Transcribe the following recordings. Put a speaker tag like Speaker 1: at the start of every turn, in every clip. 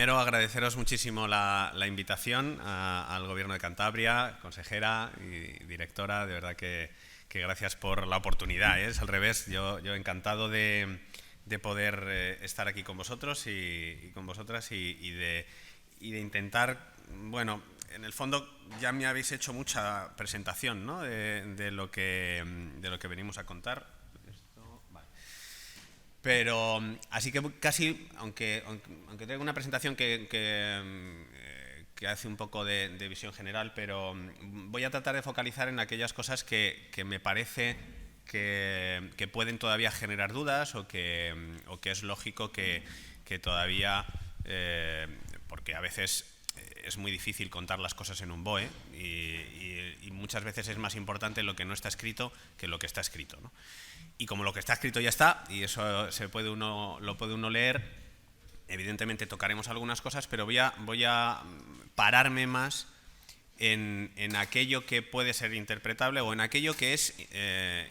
Speaker 1: primero, agradeceros muchísimo la invitación al Gobierno de Cantabria, consejera y directora. De verdad que gracias por la oportunidad. Es al revés, yo encantado de poder estar aquí con vosotros y con vosotras y de intentar, bueno, en el fondo ya me habéis hecho mucha presentación, ¿no?, de lo que venimos a contar. Pero así que casi, aunque tengo una presentación que hace un poco de visión general, pero voy a tratar de focalizar en aquellas cosas que me parece que pueden todavía generar dudas o que es lógico que todavía, porque a veces es muy difícil contar las cosas en un BOE y muchas veces es más importante lo que no está escrito que lo que está escrito, ¿no? Y como lo que está escrito ya está, y eso lo puede uno leer, evidentemente tocaremos algunas cosas, pero voy a pararme más en aquello que puede ser interpretable o en aquello que es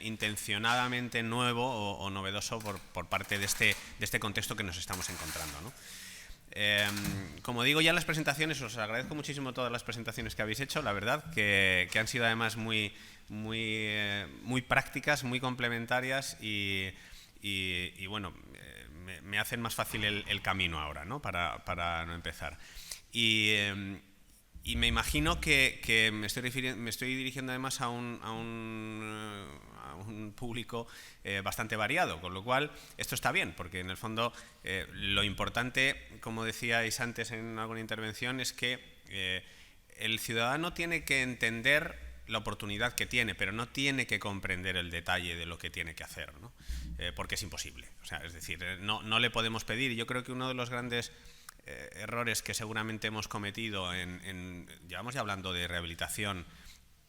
Speaker 1: intencionadamente nuevo o novedoso por parte de este contexto que nos estamos encontrando, ¿no? Como digo ya en las presentaciones, os agradezco muchísimo todas las presentaciones que habéis hecho, la verdad, que han sido además muy prácticas, muy complementarias y bueno, me hacen más fácil el camino ahora, ¿no?, para no empezar. Y me imagino que me estoy dirigiendo además a un público bastante variado, con lo cual esto está bien, porque en el fondo lo importante, como decíais antes en alguna intervención, es que el ciudadano tiene que entender la oportunidad que tiene, pero no tiene que comprender el detalle de lo que tiene que hacer, ¿no? Porque es imposible. O sea, es decir, no le podemos pedir, y yo creo que uno de los grandes errores que seguramente hemos cometido llevamos ya hablando de rehabilitación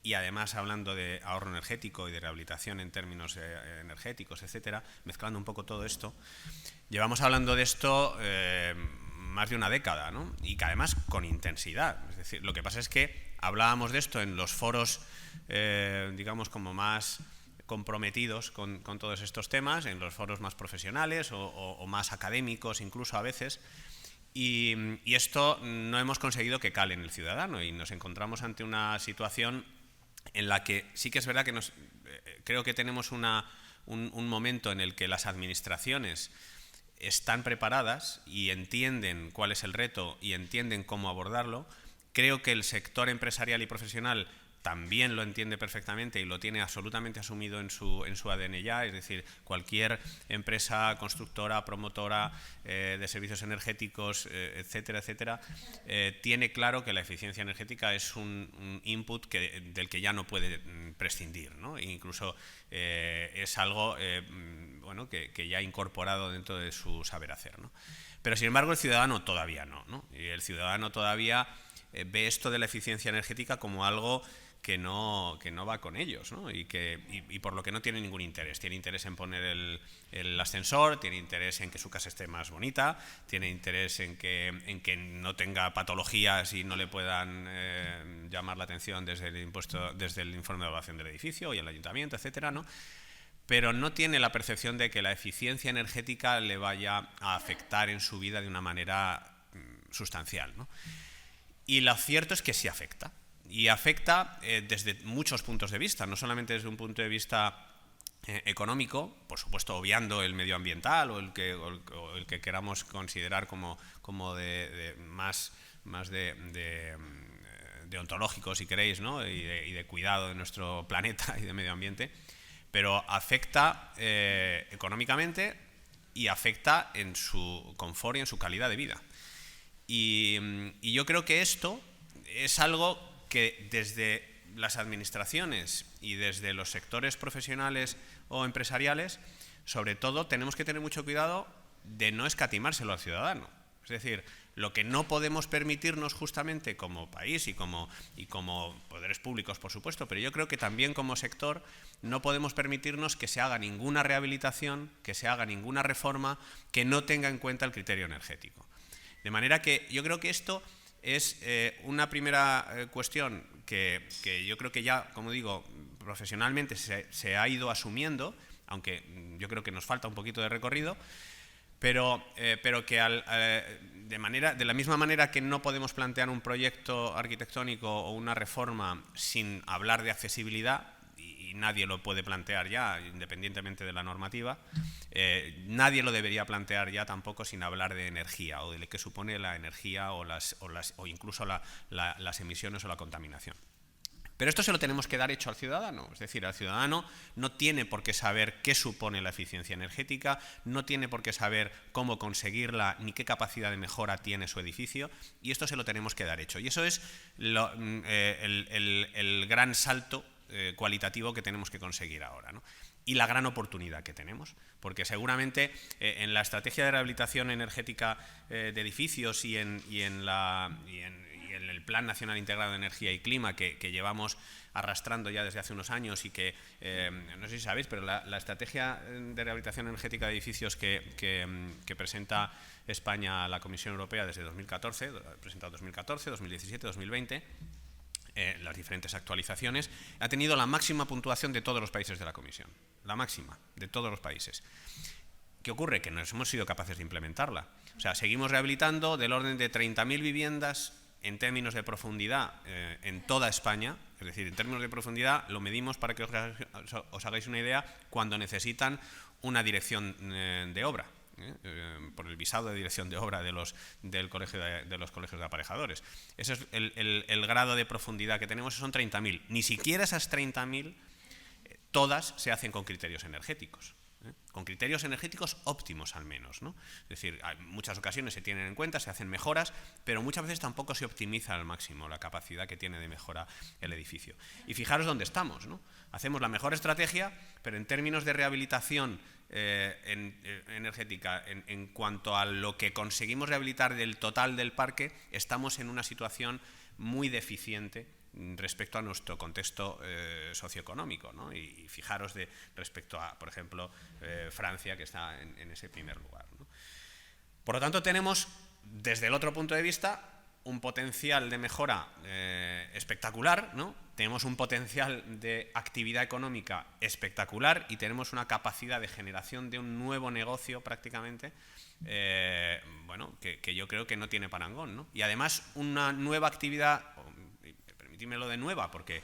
Speaker 1: y además hablando de ahorro energético y de rehabilitación en términos energéticos, etcétera, mezclando un poco todo esto. Llevamos hablando de esto más de una década, ¿no?, y que además con intensidad. Es decir, lo que pasa es que hablábamos de esto en los foros, digamos, como más comprometidos con todos estos temas, en los foros más profesionales o más académicos incluso a veces, y esto no hemos conseguido que cale en el ciudadano y nos encontramos ante una situación en la que sí que es verdad que creo que tenemos un momento en el que las administraciones están preparadas y entienden cuál es el reto y entienden cómo abordarlo. Creo que el sector empresarial y profesional también lo entiende perfectamente y lo tiene absolutamente asumido en su ADN ya, es decir, cualquier empresa constructora, promotora de servicios energéticos, etcétera, etcétera, tiene claro que la eficiencia energética es un input del que ya no puede prescindir, ¿no? E incluso es algo bueno, que ya ha incorporado dentro de su saber hacer, ¿no? Pero sin embargo el ciudadano todavía no, y el ciudadano todavía ve esto de la eficiencia energética como algo que no va con ellos, ¿no? y por lo que no tiene ningún interés. Tiene interés en poner el ascensor, tiene interés en que su casa esté más bonita, tiene interés en que no tenga patologías y no le puedan llamar la atención desde el informe de evaluación del edificio y el ayuntamiento, etcétera, ¿no? Pero no tiene la percepción de que la eficiencia energética le vaya a afectar en su vida de una manera sustancial, ¿no? Y lo cierto es que sí afecta. Y afecta desde muchos puntos de vista, no solamente desde un punto de vista económico, por supuesto obviando el medioambiental o el que queramos considerar como más de ontológico, si queréis, ¿no?, y de cuidado de nuestro planeta y de medio ambiente, pero afecta económicamente y afecta en su confort y en su calidad de vida. Y yo creo que esto es algo que desde las administraciones y desde los sectores profesionales o empresariales, sobre todo, tenemos que tener mucho cuidado de no escatimárselo al ciudadano. Es decir, lo que no podemos permitirnos justamente como país y como poderes públicos, por supuesto, pero yo creo que también como sector no podemos permitirnos que se haga ninguna rehabilitación, que se haga ninguna reforma que no tenga en cuenta el criterio energético. De manera que yo creo que esto es una primera cuestión que yo creo que ya, como digo, profesionalmente se ha ido asumiendo, aunque yo creo que nos falta un poquito de recorrido, pero que de la misma manera que no podemos plantear un proyecto arquitectónico o una reforma sin hablar de accesibilidad, y nadie lo puede plantear ya, independientemente de la normativa, nadie lo debería plantear ya tampoco sin hablar de energía o de lo que supone la energía o incluso las emisiones o la contaminación. Pero esto se lo tenemos que dar hecho al ciudadano, es decir, al ciudadano no tiene por qué saber qué supone la eficiencia energética, no tiene por qué saber cómo conseguirla ni qué capacidad de mejora tiene su edificio, y esto se lo tenemos que dar hecho. Y eso es el gran salto cualitativo que tenemos que conseguir ahora, ¿no? Y la gran oportunidad que tenemos, porque seguramente en la estrategia de rehabilitación energética de edificios y en el Plan Nacional Integrado de Energía y Clima que llevamos arrastrando ya desde hace unos años y que, no sé si sabéis, pero la estrategia de rehabilitación energética de edificios que presenta España a la Comisión Europea desde 2014, presentado 2014, 2017, 2020, las diferentes actualizaciones, ha tenido la máxima puntuación de todos los países de la Comisión, la máxima de todos los países. ¿Qué ocurre? Que no hemos sido capaces de implementarla. O sea, seguimos rehabilitando del orden de 30.000 viviendas en términos de profundidad en toda España. Es decir, en términos de profundidad lo medimos, para que os hagáis una idea, cuando necesitan una dirección de obra, por el visado de dirección de obra de los colegios de aparejadores. Ese es el grado de profundidad que tenemos, son 30.000. Ni siquiera esas 30.000 todas se hacen con criterios energéticos. Con criterios energéticos óptimos al menos, ¿no? Es decir, en muchas ocasiones se tienen en cuenta, se hacen mejoras, pero muchas veces tampoco se optimiza al máximo la capacidad que tiene de mejora el edificio. Y fijaros dónde estamos, ¿no? Hacemos la mejor estrategia, pero en términos de rehabilitación energética, en cuanto a lo que conseguimos rehabilitar del total del parque, estamos en una situación muy deficiente respecto a nuestro contexto socioeconómico, ¿no? Y fijaros respecto a, por ejemplo, Francia, que está en ese primer lugar, ¿no? Por lo tanto, tenemos, desde el otro punto de vista, un potencial de mejora espectacular, ¿no? Tenemos un potencial de actividad económica espectacular y tenemos una capacidad de generación de un nuevo negocio prácticamente, bueno, que yo creo que no tiene parangón, ¿no? Y además una nueva actividad, dímelo de nueva, porque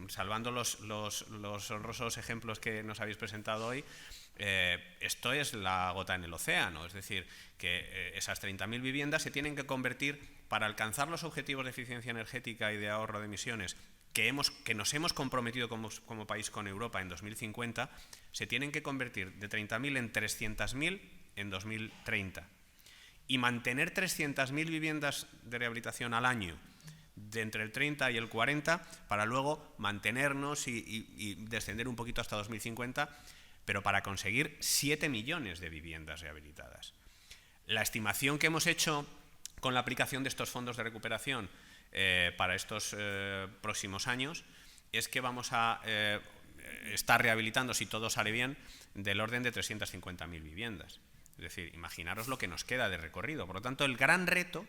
Speaker 1: salvando los honrosos ejemplos que nos habéis presentado hoy, esto es la gota en el océano. Es decir, que esas 30.000 viviendas se tienen que convertir, para alcanzar los objetivos de eficiencia energética y de ahorro de emisiones que nos hemos comprometido como país con Europa en 2050, se tienen que convertir de 30.000 en 300.000 en 2030. Y mantener 300.000 viviendas de rehabilitación al año de entre el 30 y el 40, para luego mantenernos y descender un poquito hasta 2050, pero para conseguir 7 millones de viviendas rehabilitadas. La estimación que hemos hecho con la aplicación de estos fondos de recuperación para estos próximos años es que vamos a estar rehabilitando, si todo sale bien, del orden de 350.000 viviendas. Es decir, imaginaros lo que nos queda de recorrido. Por lo tanto, el gran reto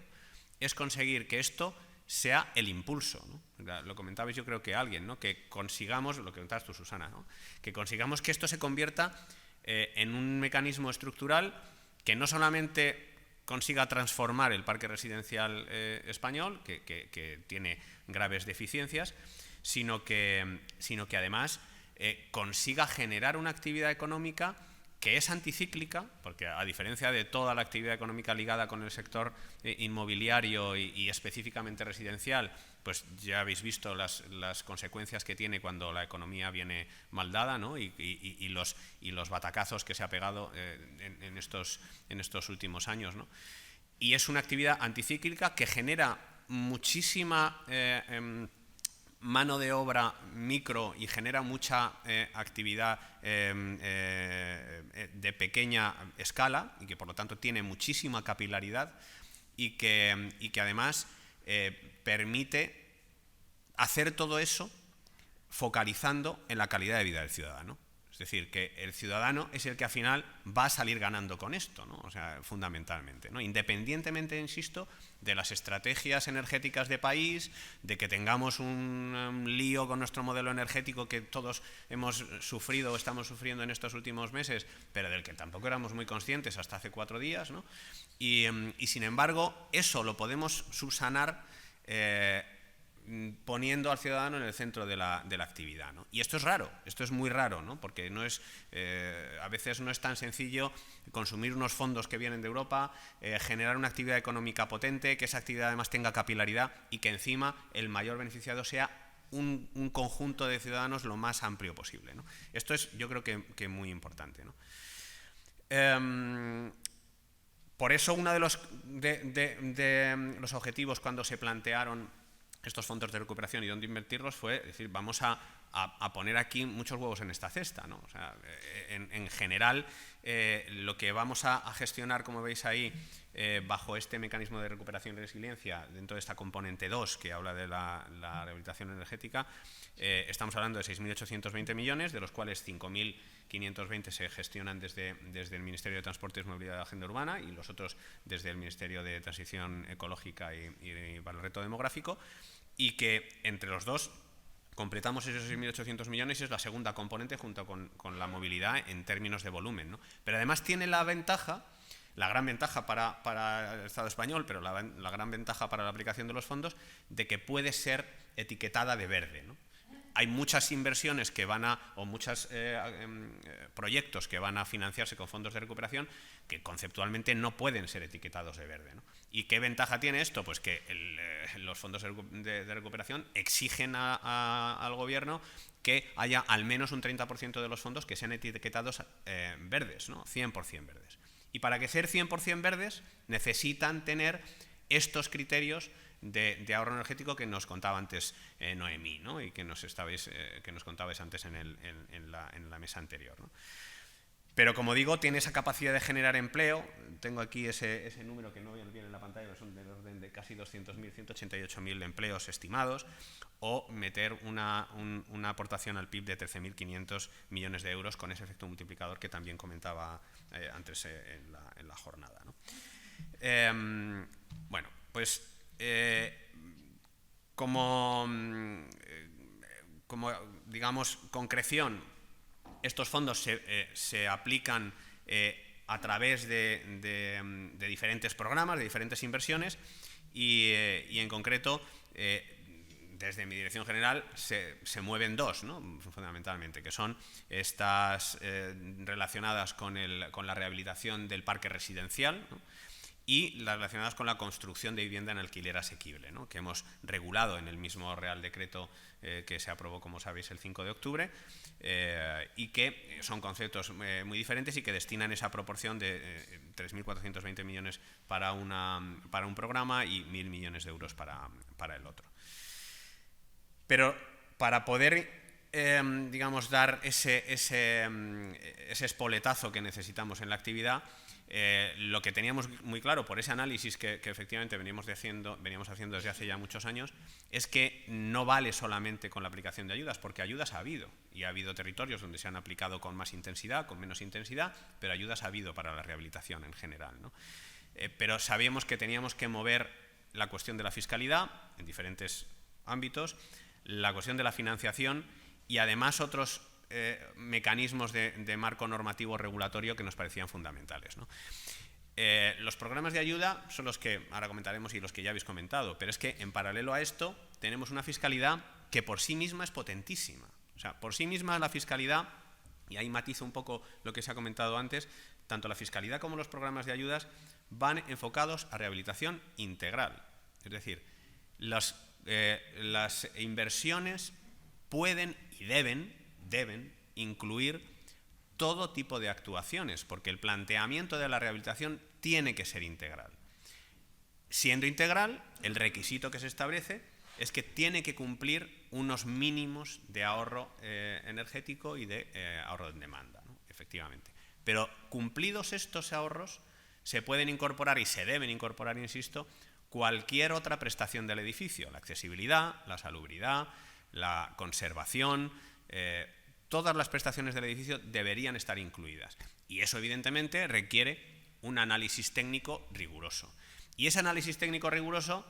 Speaker 1: es conseguir que esto sea el impulso, ¿no? Lo comentabais, yo creo que alguien, ¿no? Que consigamos, lo que comentabas tú, Susana, ¿no? Que consigamos que esto se convierta en un mecanismo estructural que no solamente consiga transformar el parque residencial español, que tiene graves deficiencias, sino que además consiga generar una actividad económica que es anticíclica, porque a diferencia de toda la actividad económica ligada con el sector inmobiliario y específicamente residencial, pues ya habéis visto las consecuencias que tiene cuando la economía viene mal dada, ¿no? y los batacazos que se ha pegado en estos últimos años, ¿no? Y es una actividad anticíclica que genera muchísima mano de obra micro y genera mucha actividad de pequeña escala, y que por lo tanto tiene muchísima capilaridad y que además permite hacer todo eso focalizando en la calidad de vida del ciudadano. Es decir, que el ciudadano es el que al final va a salir ganando con esto, ¿no? O sea, fundamentalmente, ¿no? Independientemente, insisto, de las estrategias energéticas de país, de que tengamos un lío con nuestro modelo energético que todos hemos sufrido o estamos sufriendo en estos últimos meses, pero del que tampoco éramos muy conscientes hasta hace 4 días, ¿no? Y sin embargo, eso lo podemos subsanar poniendo al ciudadano en el centro de la actividad, ¿no? Y esto es raro, esto es muy raro, ¿no? Porque no es, a veces no es tan sencillo consumir unos fondos que vienen de Europa, generar una actividad económica potente, que esa actividad además tenga capilaridad y que encima el mayor beneficiado sea un conjunto de ciudadanos lo más amplio posible, ¿no? Esto es, yo creo que muy importante, ¿no? Por eso uno de los objetivos cuando se plantearon estos fondos de recuperación y dónde invertirlos fue decir, vamos a poner aquí muchos huevos en esta cesta, ¿no? O sea, en general, lo que vamos a gestionar, como veis ahí, bajo este mecanismo de recuperación y resiliencia, dentro de esta componente 2 que habla de la rehabilitación energética, estamos hablando de 6.820 millones, de los cuales 5.520 se gestionan desde el Ministerio de Transportes, Movilidad y Agenda Urbana y los otros desde el Ministerio de Transición Ecológica y para el reto demográfico, y que entre los dos completamos esos 6.800 millones y es la segunda componente junto con la movilidad en términos de volumen, ¿no? Pero además tiene la ventaja, la gran ventaja para el Estado español, pero la gran ventaja para la aplicación de los fondos, de que puede ser etiquetada de verde, ¿no? Hay muchas inversiones que van o muchos proyectos que van a financiarse con fondos de recuperación que conceptualmente no pueden ser etiquetados de verde, ¿no? ¿Y qué ventaja tiene esto? Pues que los fondos de recuperación exigen al gobierno que haya al menos un 30% de los fondos que sean etiquetados verdes, ¿no? 100% verdes. Y para que sean 100% verdes necesitan tener estos criterios de ahorro energético que nos contaba antes Noemí, ¿no? Y que nos contabais antes en la mesa anterior, ¿no? Pero como digo, tiene esa capacidad de generar empleo. Tengo aquí ese número que no viene en la pantalla, pero son del orden de casi 200.000, 188.000 empleos estimados, o meter una aportación al PIB de 13.500 millones de euros con ese efecto multiplicador que también comentaba antes en la jornada, ¿no? Bueno, pues como digamos concreción, estos fondos se aplican a través de diferentes programas, de diferentes inversiones y en concreto desde mi dirección general se mueven dos, ¿no? Fundamentalmente, que son estas relacionadas con la rehabilitación del parque residencial, ¿no? Y las relacionadas con la construcción de vivienda en alquiler asequible, ¿no? Que hemos regulado en el mismo Real Decreto que se aprobó, como sabéis, el 5 de octubre, y que son conceptos muy diferentes y que destinan esa proporción de 3.420 millones para un programa y 1.000 millones de euros para el otro. Pero para poder digamos, dar ese espoletazo que necesitamos en la actividad, lo que teníamos muy claro por ese análisis que efectivamente veníamos haciendo desde hace ya muchos años, es que no vale solamente con la aplicación de ayudas, porque ayudas ha habido, y ha habido territorios donde se han aplicado con más intensidad, con menos intensidad, pero ayudas ha habido para la rehabilitación en general, ¿no? Pero sabíamos que teníamos que mover la cuestión de la fiscalidad en diferentes ámbitos, la cuestión de la financiación y además otros mecanismos de marco normativo regulatorio que nos parecían fundamentales, ¿no? Los programas de ayuda son los que ahora comentaremos y los que ya habéis comentado, pero es que en paralelo a esto tenemos una fiscalidad que por sí misma es potentísima. O sea, por sí misma la fiscalidad, y ahí matizo un poco lo que se ha comentado antes, tanto la fiscalidad como los programas de ayudas van enfocados a rehabilitación integral. Es decir, las inversiones pueden y deben incluir todo tipo de actuaciones, porque el planteamiento de la rehabilitación tiene que ser integral. Siendo integral, el requisito que se establece es que tiene que cumplir unos mínimos de ahorro energético y de ahorro en demanda, ¿no? Efectivamente. Pero cumplidos estos ahorros, se pueden incorporar y se deben incorporar, insisto, cualquier otra prestación del edificio, la accesibilidad, la salubridad, la conservación, todas las prestaciones del edificio deberían estar incluidas. Y eso, evidentemente, requiere un análisis técnico riguroso. Y ese análisis técnico riguroso,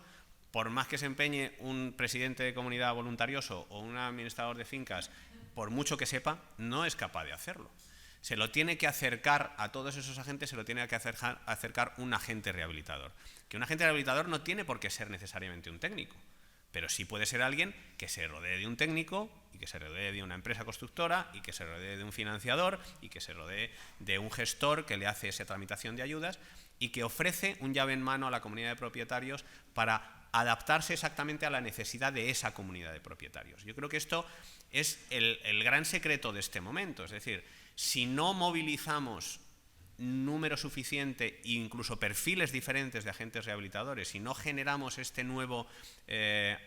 Speaker 1: por más que se empeñe un presidente de comunidad voluntarioso o un administrador de fincas, por mucho que sepa, no es capaz de hacerlo. Se lo tiene que acercar a todos esos agentes, se lo tiene que acercar un agente rehabilitador. Que un agente rehabilitador no tiene por qué ser necesariamente un técnico, pero sí puede ser alguien que se rodee de un técnico y que se rodee de una empresa constructora y que se rodee de un financiador y que se rodee de un gestor que le hace esa tramitación de ayudas y que ofrece un llave en mano a la comunidad de propietarios para adaptarse exactamente a la necesidad de esa comunidad de propietarios. Yo creo que esto es el gran secreto de este momento. Es decir, si no movilizamos número suficiente e incluso perfiles diferentes de agentes rehabilitadores, si no generamos este nuevo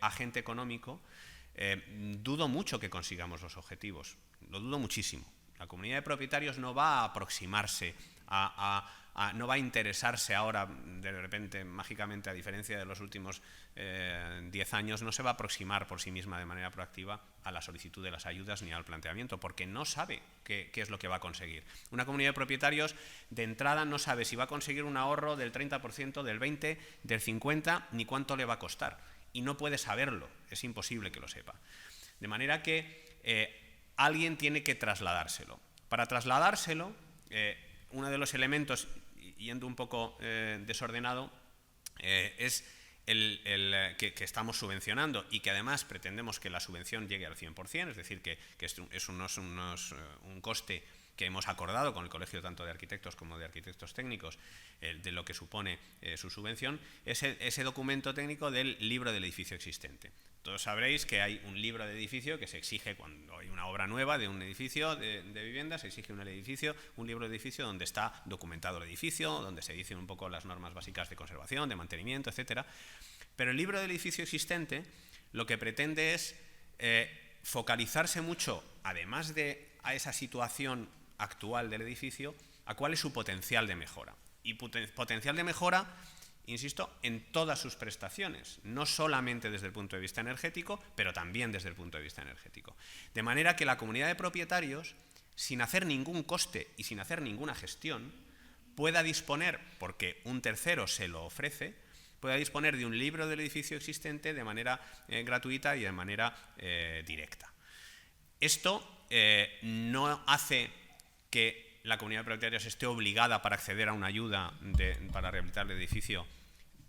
Speaker 1: agente económico, dudo mucho que consigamos los objetivos. Lo dudo muchísimo. La comunidad de propietarios no va a aproximarse no va a interesarse ahora, de repente, mágicamente, a diferencia de los últimos 10 años, no se va a aproximar por sí misma de manera proactiva a la solicitud de las ayudas ni al planteamiento, porque no sabe qué es lo que va a conseguir. Una comunidad de propietarios, de entrada, no sabe si va a conseguir un ahorro del 30%, del 20%, del 50%, ni cuánto le va a costar. Y no puede saberlo, es imposible que lo sepa. De manera que alguien tiene que trasladárselo. Para trasladárselo, uno de los elementos, yendo un poco desordenado, es que estamos subvencionando y que además pretendemos que la subvención llegue al 100%, es decir, que es un coste que hemos acordado con el Colegio tanto de Arquitectos como de Arquitectos Técnicos, de lo que supone su subvención, ese documento técnico del libro del edificio existente. Todos sabréis que hay un libro de edificio que se exige cuando hay una obra nueva de un edificio de vivienda, se exige un libro de edificio donde está documentado el edificio, donde se dicen un poco las normas básicas de conservación, de mantenimiento, etcétera. Pero el libro del edificio existente lo que pretende es focalizarse mucho, además de a esa situación actual del edificio, a cuál es su potencial de mejora. Y potencial de mejora, insisto, en todas sus prestaciones, no solamente desde el punto de vista energético, pero también desde el punto de vista energético. De manera que la comunidad de propietarios, sin hacer ningún coste y sin hacer ninguna gestión, pueda disponer, porque un tercero se lo ofrece, pueda disponer de un libro del edificio existente de manera gratuita y de manera directa. Esto no hace que la comunidad de propietarios esté obligada para acceder a una ayuda para rehabilitar el edificio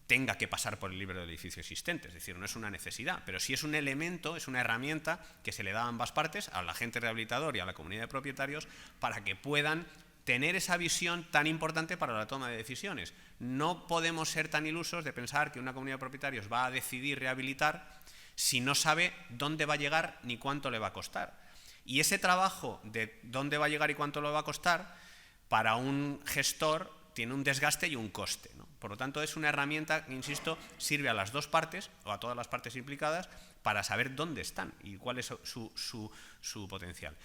Speaker 1: tenga que pasar por el libro del edificio existente, es decir, no es una necesidad, pero sí es un elemento, es una herramienta que se le da a ambas partes, al agente rehabilitador y a la comunidad de propietarios, para que puedan tener esa visión tan importante para la toma de decisiones. No podemos ser tan ilusos de pensar que una comunidad de propietarios va a decidir rehabilitar si no sabe dónde va a llegar ni cuánto le va a costar. Y ese trabajo de dónde va a llegar y cuánto le va a costar, para un gestor tiene un desgaste y un coste, ¿no? Por lo tanto, es una herramienta que, insisto, sirve a las dos partes o a todas las partes implicadas para saber dónde están y cuál es su potencial.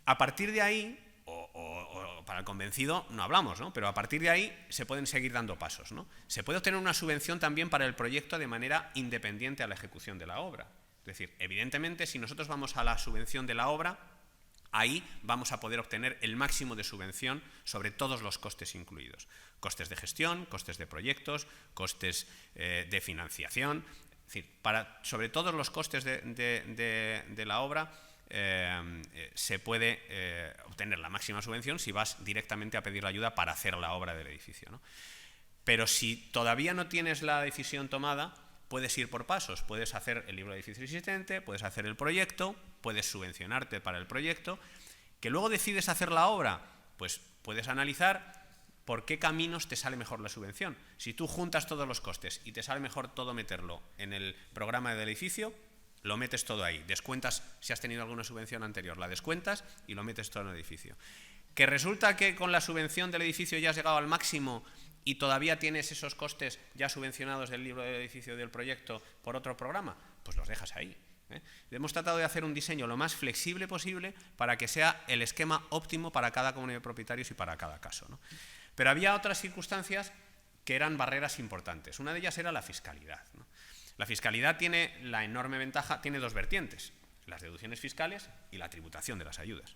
Speaker 1: A partir de ahí, o para el convencido no hablamos, ¿no? Pero a partir de ahí se pueden seguir dando pasos, ¿no? Se puede obtener una subvención también para el proyecto de manera independiente a la ejecución de la obra. Es decir, evidentemente, si nosotros vamos a la subvención de la obra, ahí vamos a poder obtener el máximo de subvención sobre todos los costes incluidos. Costes de gestión, costes de proyectos, costes de financiación. Es decir, sobre todos los costes de la obra se puede obtener la máxima subvención si vas directamente a pedir la ayuda para hacer la obra del edificio, ¿no? Pero si todavía no tienes la decisión tomada, puedes ir por pasos, puedes hacer el libro de edificio existente, puedes hacer el proyecto, puedes subvencionarte para el proyecto, que luego decides hacer la obra, pues puedes analizar por qué caminos te sale mejor la subvención. Si tú juntas todos los costes y te sale mejor todo meterlo en el programa del edificio, lo metes todo ahí, descuentas si has tenido alguna subvención anterior, la descuentas y lo metes todo en el edificio. Que resulta que con la subvención del edificio ya has llegado al máximo y todavía tienes esos costes ya subvencionados del libro del edificio del proyecto por otro programa, pues los dejas ahí. Hemos tratado de hacer un diseño lo más flexible posible para que sea el esquema óptimo para cada comunidad de propietarios y para cada caso, ¿no? Pero había otras circunstancias que eran barreras importantes. Una de ellas era la fiscalidad, ¿no? La fiscalidad tiene la enorme ventaja, tiene dos vertientes. las deducciones fiscales y la tributación de las ayudas.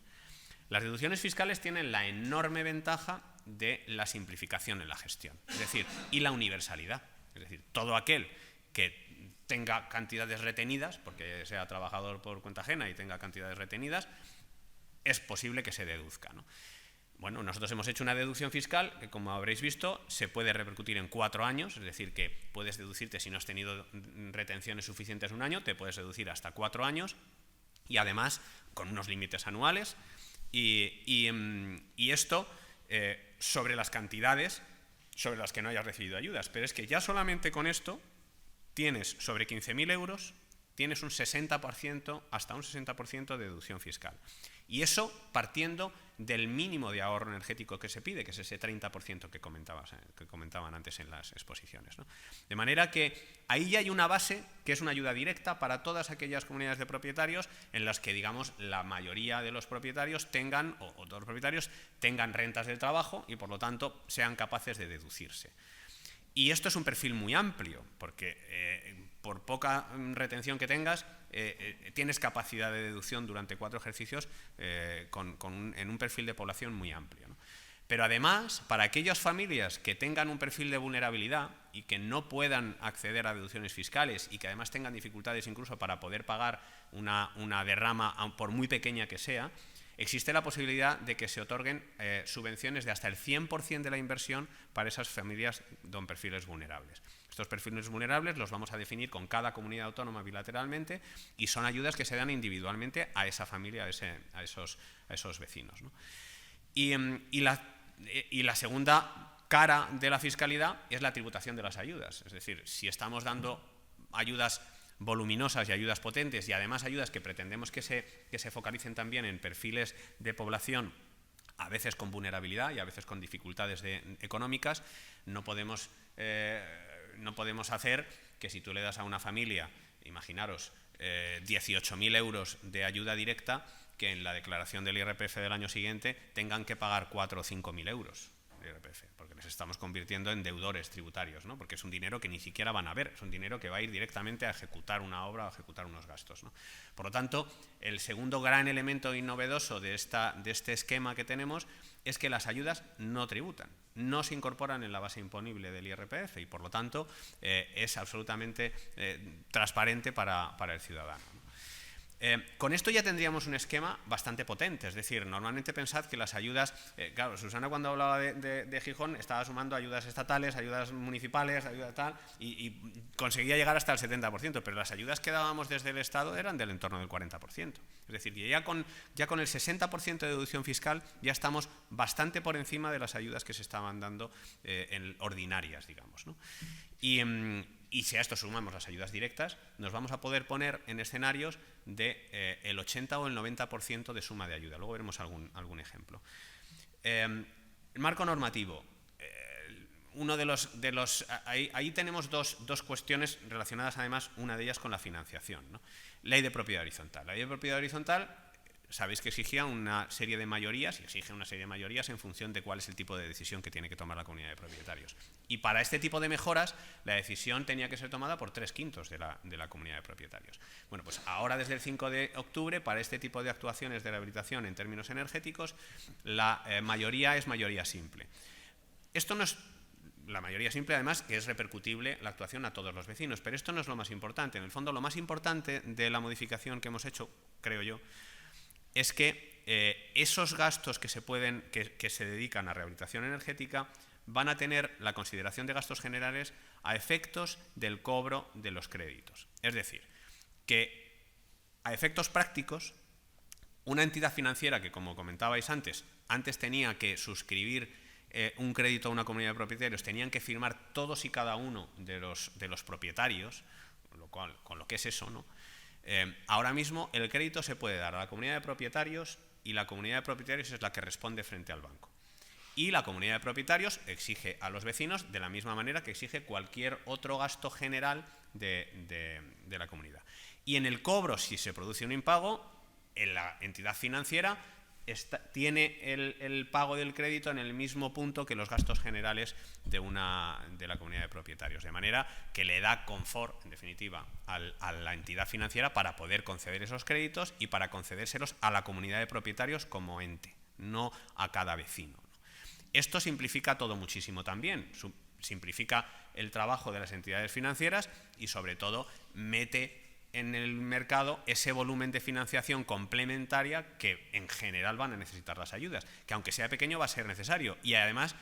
Speaker 1: Las deducciones fiscales tienen la enorme ventaja de la simplificación en la gestión, es decir, y la universalidad. Es decir, todo aquel que tenga cantidades retenidas, porque sea trabajador por cuenta ajena y tenga cantidades retenidas, es posible que se deduzca, ¿no? Bueno, nosotros hemos hecho una deducción fiscal que, como habréis visto, se puede repercutir en 4 años, es decir, que puedes deducirte, si no has tenido retenciones suficientes un año, te puedes deducir hasta 4 años, y además con unos límites anuales, y esto sobre las cantidades sobre las que no hayas recibido ayudas. Pero es que ya solamente con esto tienes sobre 15.000 euros, tienes un 60%, hasta un 60% de deducción fiscal. Y eso partiendo del mínimo de ahorro energético que se pide, que es ese 30% que comentaban antes en las exposiciones, ¿no? De manera que ahí ya hay una base que es una ayuda directa para todas aquellas comunidades de propietarios en las que, digamos, la mayoría de los propietarios tengan, o todos los propietarios, tengan rentas del trabajo y, por lo tanto, sean capaces de deducirse. Y esto es un perfil muy amplio, porque por poca retención que tengas, tienes capacidad de deducción durante 4 ejercicios en un perfil de población muy amplio, ¿no? Pero además, para aquellas familias que tengan un perfil de vulnerabilidad y que no puedan acceder a deducciones fiscales y que además tengan dificultades incluso para poder pagar una derrama, por muy pequeña que sea, existe la posibilidad de que se otorguen subvenciones de hasta el 100% de la inversión para esas familias con perfiles vulnerables. Estos perfiles vulnerables los vamos a definir con cada comunidad autónoma bilateralmente y son ayudas que se dan individualmente a esa familia, a esos vecinos, ¿no? Y la segunda cara de la fiscalidad es la tributación de las ayudas. Es decir, si estamos dando ayudas voluminosas y ayudas potentes y además ayudas que pretendemos que se focalicen también en perfiles de población a veces con vulnerabilidad y a veces con dificultades económicas, no podemos hacer que si tú le das a una familia, imaginaros, 18.000 euros de ayuda directa, que en la declaración del IRPF del año siguiente tengan que pagar 4.000 o 5.000 euros de IRPF, porque les estamos convirtiendo en deudores tributarios, ¿no? Porque es un dinero que ni siquiera van a ver, es un dinero que va a ir directamente a ejecutar una obra o a ejecutar unos gastos, ¿no? Por lo tanto, el segundo gran elemento novedoso de este esquema que tenemos es que las ayudas no tributan, no se incorporan en la base imponible del IRPF y, por lo tanto, es absolutamente transparente para el ciudadano, ¿no? Con esto ya tendríamos un esquema bastante potente, es decir, normalmente pensad que las ayudas, claro, Susana cuando hablaba de Gijón estaba sumando ayudas estatales, ayudas municipales, ayudas tal, y conseguía llegar hasta el 70%, pero las ayudas que dábamos desde el Estado eran del entorno del 40%. Es decir, ya con el 60% de deducción fiscal ya estamos bastante por encima de las ayudas que se estaban dando ordinarias, digamos, ¿no? Y si a esto sumamos las ayudas directas, nos vamos a poder poner en escenarios de el 80 o el 90% de suma de ayuda. Luego veremos algún ejemplo. El marco normativo. Ahí tenemos dos cuestiones relacionadas, además, una de ellas con la financiación, ¿no? Ley de propiedad horizontal. La ley de propiedad horizontal, sabéis que exigía una serie de mayorías, y exige una serie de mayorías en función de cuál es el tipo de decisión que tiene que tomar la comunidad de propietarios. Y para este tipo de mejoras, la decisión tenía que ser tomada por 3/5 de la comunidad de propietarios. Bueno, pues ahora desde el 5 de octubre, para este tipo de actuaciones de rehabilitación en términos energéticos, la mayoría es mayoría simple. Esto no es... La mayoría simple, además, que es repercutible la actuación a todos los vecinos, pero esto no es lo más importante. En el fondo, lo más importante de la modificación que hemos hecho, creo yo, es que esos gastos que se dedican a rehabilitación energética van a tener la consideración de gastos generales a efectos del cobro de los créditos. Es decir, que a efectos prácticos, una entidad financiera que, como comentabais antes tenía que suscribir un crédito a una comunidad de propietarios, tenían que firmar todos y cada uno de los propietarios, con lo que es eso, ¿no? Ahora mismo el crédito se puede dar a la comunidad de propietarios y la comunidad de propietarios es la que responde frente al banco. Y la comunidad de propietarios exige a los vecinos de la misma manera que exige cualquier otro gasto general de la comunidad. Y en el cobro, si se produce un impago, en la entidad financiera tiene el pago del crédito en el mismo punto que los gastos generales de la comunidad de propietarios, de manera que le da confort, en definitiva, a la entidad financiera para poder conceder esos créditos y para concedérselos a la comunidad de propietarios como ente, no a cada vecino. Esto simplifica todo muchísimo también, simplifica el trabajo de las entidades financieras y sobre todo mete en el mercado ese volumen de financiación complementaria que en general van a necesitar las ayudas, que aunque sea pequeño va a ser necesario y además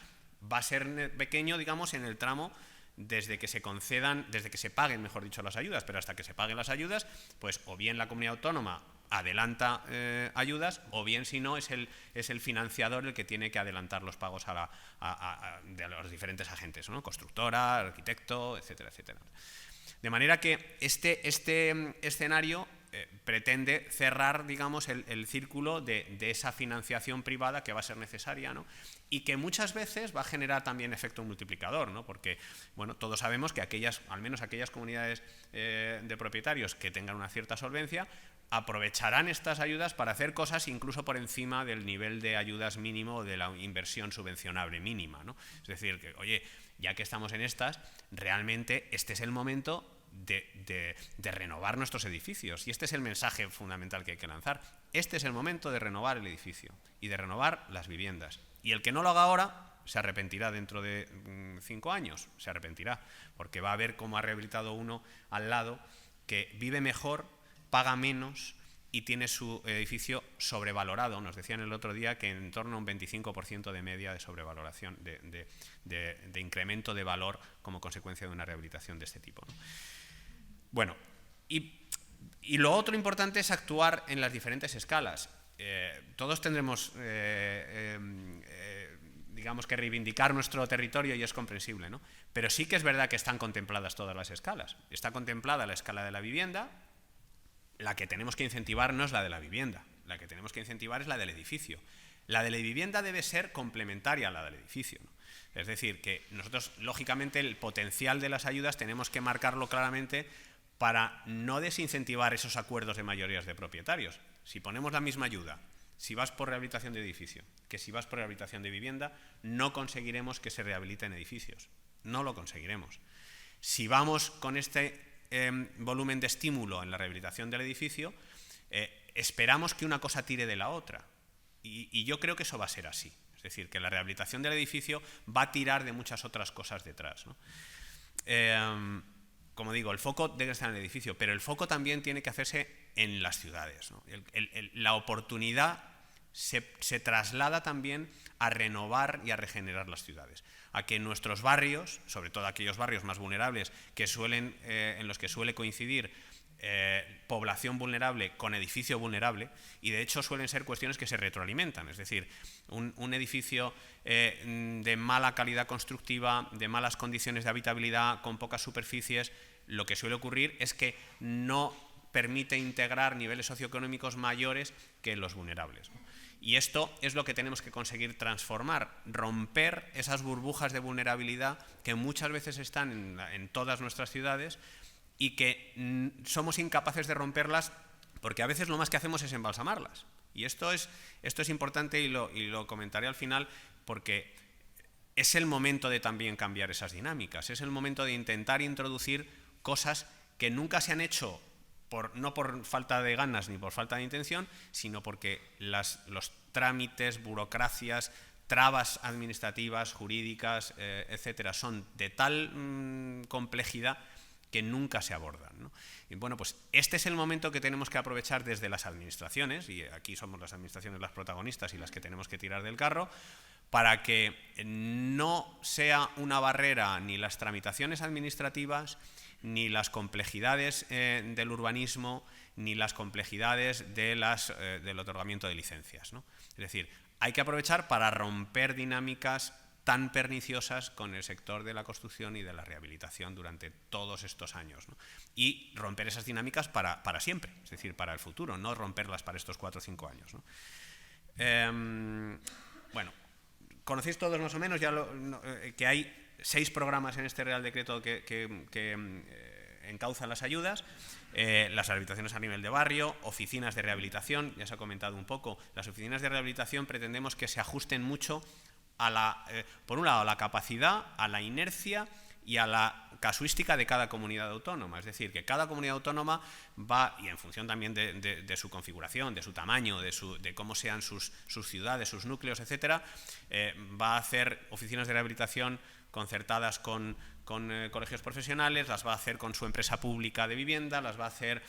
Speaker 1: va a ser pequeño, digamos, en el tramo desde que se concedan, desde que se paguen, mejor dicho, las ayudas, pero hasta que se paguen las ayudas, pues o bien la comunidad autónoma adelanta ayudas o bien, si no, es el financiador el que tiene que adelantar los pagos de los diferentes agentes, ¿no? Constructora, arquitecto, etcétera, etcétera. De manera que este escenario pretende cerrar, digamos, el círculo de esa financiación privada que va a ser necesaria, ¿no? Y que muchas veces va a generar también efecto multiplicador, ¿no? Porque, bueno, todos sabemos que al menos aquellas comunidades de propietarios que tengan una cierta solvencia aprovecharán estas ayudas para hacer cosas incluso por encima del nivel de ayudas mínimo o de la inversión subvencionable mínima, ¿no? Es decir, que, oye, ya que estamos en estas, realmente este es el momento de renovar nuestros edificios y este es el mensaje fundamental que hay que lanzar. Este es el momento de renovar el edificio y de renovar las viviendas. Y el que no lo haga ahora se arrepentirá dentro de 5 años, se arrepentirá, porque va a ver cómo ha rehabilitado uno al lado que vive mejor, paga menos y tiene su edificio sobrevalorado. Nos decían el otro día que en torno a un 25% de media de sobrevaloración, de incremento de valor como consecuencia de una rehabilitación de este tipo, ¿no? Bueno, y lo otro importante es actuar en las diferentes escalas. Todos tendremos, digamos, que reivindicar nuestro territorio y es comprensible, ¿no? Pero sí que es verdad que están contempladas todas las escalas. Está contemplada la escala de la vivienda. La que tenemos que incentivar no es la de la vivienda, la que tenemos que incentivar es la del edificio. La de la vivienda debe ser complementaria a la del edificio, ¿no? Es decir, que nosotros, lógicamente, el potencial de las ayudas tenemos que marcarlo claramente para no desincentivar esos acuerdos de mayorías de propietarios. Si ponemos la misma ayuda, si vas por rehabilitación de edificio, que si vas por rehabilitación de vivienda, no conseguiremos que se rehabiliten edificios. No lo conseguiremos. Si vamos con este volumen de estímulo en la rehabilitación del edificio, esperamos que una cosa tire de la otra. Y yo creo que eso va a ser así. Es decir, que la rehabilitación del edificio va a tirar de muchas otras cosas detrás, ¿no? Como digo, el foco debe estar en el edificio, pero el foco también tiene que hacerse en las ciudades, ¿no? La oportunidad se traslada también a renovar y a regenerar las ciudades, a que nuestros barrios, sobre todo aquellos barrios más vulnerables en los que suele coincidir población vulnerable con edificio vulnerable, y de hecho suelen ser cuestiones que se retroalimentan, es decir, un edificio de mala calidad constructiva, de malas condiciones de habitabilidad, con pocas superficies, lo que suele ocurrir es que no permite integrar niveles socioeconómicos mayores que los vulnerables, ¿no? Y esto es lo que tenemos que conseguir transformar, romper esas burbujas de vulnerabilidad que muchas veces están en todas nuestras ciudades y que somos incapaces de romperlas porque a veces lo más que hacemos es embalsamarlas. Y esto es importante y lo comentaré al final porque es el momento de también cambiar esas dinámicas, es el momento de intentar introducir cosas que nunca se han hecho no por falta de ganas ni por falta de intención, sino porque los trámites, burocracias, trabas administrativas, jurídicas, etcétera, son de tal complejidad que nunca se abordan, ¿no? Y bueno, pues este es el momento que tenemos que aprovechar desde las administraciones, y aquí somos las administraciones las protagonistas y las que tenemos que tirar del carro, para que no sea una barrera ni las tramitaciones administrativas, ni las complejidades del urbanismo, ni las complejidades del otorgamiento de licencias, ¿no? Es decir, hay que aprovechar para romper dinámicas tan perniciosas con el sector de la construcción y de la rehabilitación durante todos estos años, ¿no? Y romper esas dinámicas para siempre, es decir, para el futuro, no romperlas para estos 4 o 5 años, ¿no? Bueno, conocéis todos más o menos ya que hay 6 programas en este Real Decreto encauzan las ayudas, las rehabilitaciones a nivel de barrio, oficinas de rehabilitación, ya se ha comentado un poco, las oficinas de rehabilitación pretendemos que se ajusten mucho a por un lado, a la capacidad, a la inercia y a la casuística de cada comunidad autónoma. Es decir, que cada comunidad autónoma va, y en función también de su configuración, de su tamaño, de cómo sean sus ciudades, sus núcleos, etcétera, va a hacer oficinas de rehabilitación concertadas con colegios profesionales, las va a hacer con su empresa pública de vivienda, las va a hacer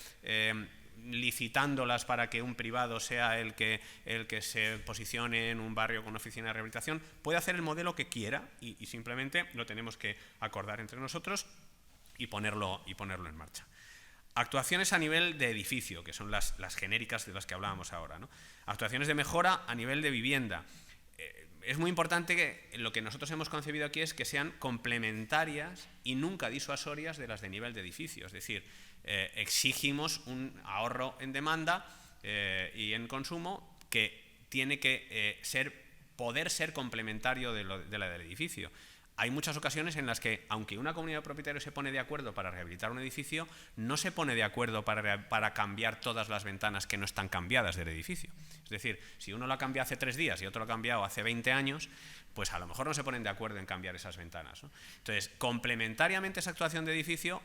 Speaker 1: licitándolas para que un privado sea el que se posicione en un barrio con una oficina de rehabilitación. Puede hacer el modelo que quiera y simplemente lo tenemos que acordar entre nosotros y ponerlo en marcha. Actuaciones a nivel de edificio, que son las genéricas de las que hablábamos ahora, ¿no? Actuaciones de mejora a nivel de vivienda. Es muy importante que lo que nosotros hemos concebido aquí es que sean complementarias y nunca disuasorias de las de nivel de edificio. Es decir, exigimos un ahorro en demanda y en consumo que tiene que poder ser complementario de la del edificio. Hay muchas ocasiones en las que, aunque una comunidad de propietarios se pone de acuerdo para rehabilitar un edificio, no se pone de acuerdo para cambiar todas las ventanas que no están cambiadas del edificio. Es decir, si uno lo ha cambiado hace 3 días y otro lo ha cambiado hace 20 años, pues a lo mejor no se ponen de acuerdo en cambiar esas ventanas, ¿no? Entonces, complementariamente a esa actuación de edificio,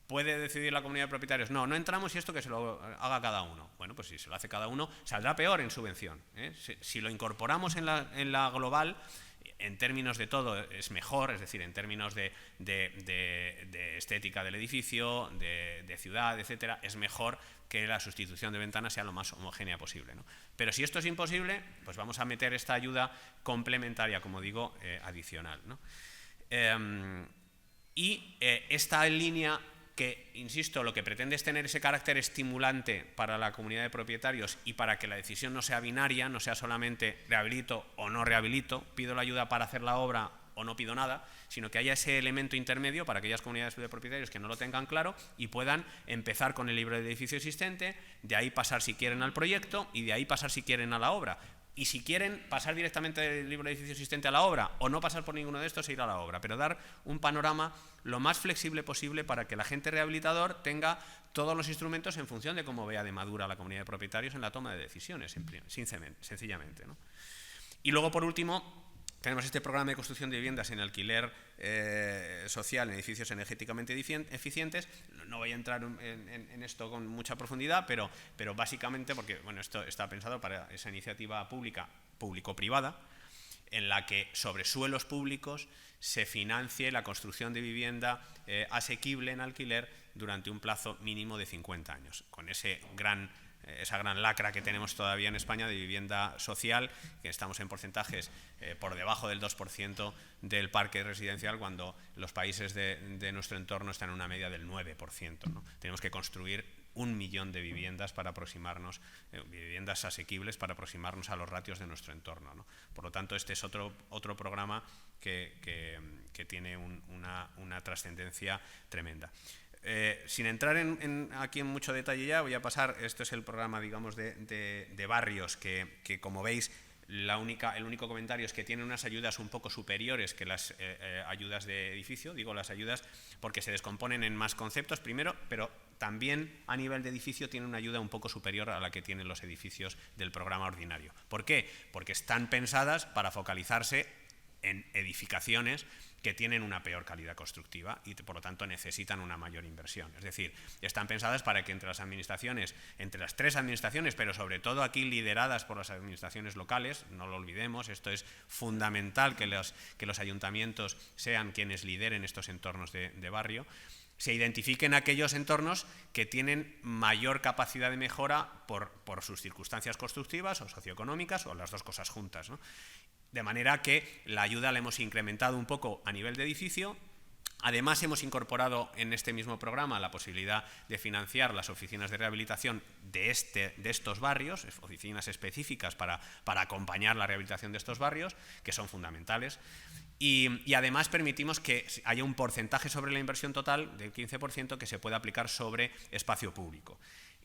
Speaker 1: puede decidir la comunidad de propietarios, no entramos y esto que se lo haga cada uno. Bueno, pues si se lo hace cada uno, saldrá peor en subvención, ¿eh? Si lo incorporamos en la global, en términos de todo es mejor, es decir, en términos de estética del edificio, de ciudad, etcétera, es mejor que la sustitución de ventanas sea lo más homogénea posible, ¿no? Pero si esto es imposible, pues vamos a meter esta ayuda complementaria, como digo, adicional, ¿no? Esta línea que, insisto, lo que pretende es tener ese carácter estimulante para la comunidad de propietarios y para que la decisión no sea binaria, no sea solamente rehabilito o no rehabilito, pido la ayuda para hacer la obra o no pido nada, sino que haya ese elemento intermedio para aquellas comunidades de propietarios que no lo tengan claro y puedan empezar con el libro de edificio existente, de ahí pasar si quieren al proyecto y de ahí pasar si quieren a la obra. Y si quieren pasar directamente del libro de edificio existente a la obra o no pasar por ninguno de estos e ir a la obra, pero dar un panorama lo más flexible posible para que el agente rehabilitador tenga todos los instrumentos en función de cómo vea de madura la comunidad de propietarios en la toma de decisiones, sencillamente, ¿no? Y luego, por último, tenemos este programa de construcción de viviendas en alquiler social en edificios energéticamente eficientes. No voy a entrar en esto con mucha profundidad, pero básicamente porque bueno, esto está pensado para esa iniciativa público-privada, en la que sobre suelos públicos se financie la construcción de vivienda asequible en alquiler durante un plazo mínimo de 50 años, con esa gran lacra que tenemos todavía en España de vivienda social, que estamos en porcentajes por debajo del 2% del parque residencial, cuando los países de nuestro entorno están en una media del 9%, ¿no? Tenemos que construir 1 millón de viviendas para aproximarnos, viviendas asequibles para aproximarnos a los ratios de nuestro entorno, ¿no? Por lo tanto, este es otro programa que tiene una trascendencia tremenda. Sin entrar aquí en mucho detalle ya, voy a pasar, esto es el programa, digamos, de barrios que como veis, el único comentario es que tienen unas ayudas un poco superiores que las ayudas de edificio. Digo las ayudas porque se descomponen en más conceptos primero, pero también a nivel de edificio tienen una ayuda un poco superior a la que tienen los edificios del programa ordinario. ¿Por qué? Porque están pensadas para focalizarse en edificaciones que tienen una peor calidad constructiva y por lo tanto necesitan una mayor inversión. Es decir, están pensadas para que entre las 3 administraciones, pero sobre todo aquí lideradas por las administraciones locales, no lo olvidemos, esto es fundamental que los ayuntamientos sean quienes lideren estos entornos de barrio, se identifiquen aquellos entornos que tienen mayor capacidad de mejora por sus circunstancias constructivas o socioeconómicas o las dos cosas juntas, ¿no? De manera que la ayuda la hemos incrementado un poco a nivel de edificio. Además, hemos incorporado en este mismo programa la posibilidad de financiar las oficinas de rehabilitación de estos barrios, oficinas específicas para acompañar la rehabilitación de estos barrios, que son fundamentales. Y además permitimos que haya un porcentaje sobre la inversión total del 15% que se pueda aplicar sobre espacio público.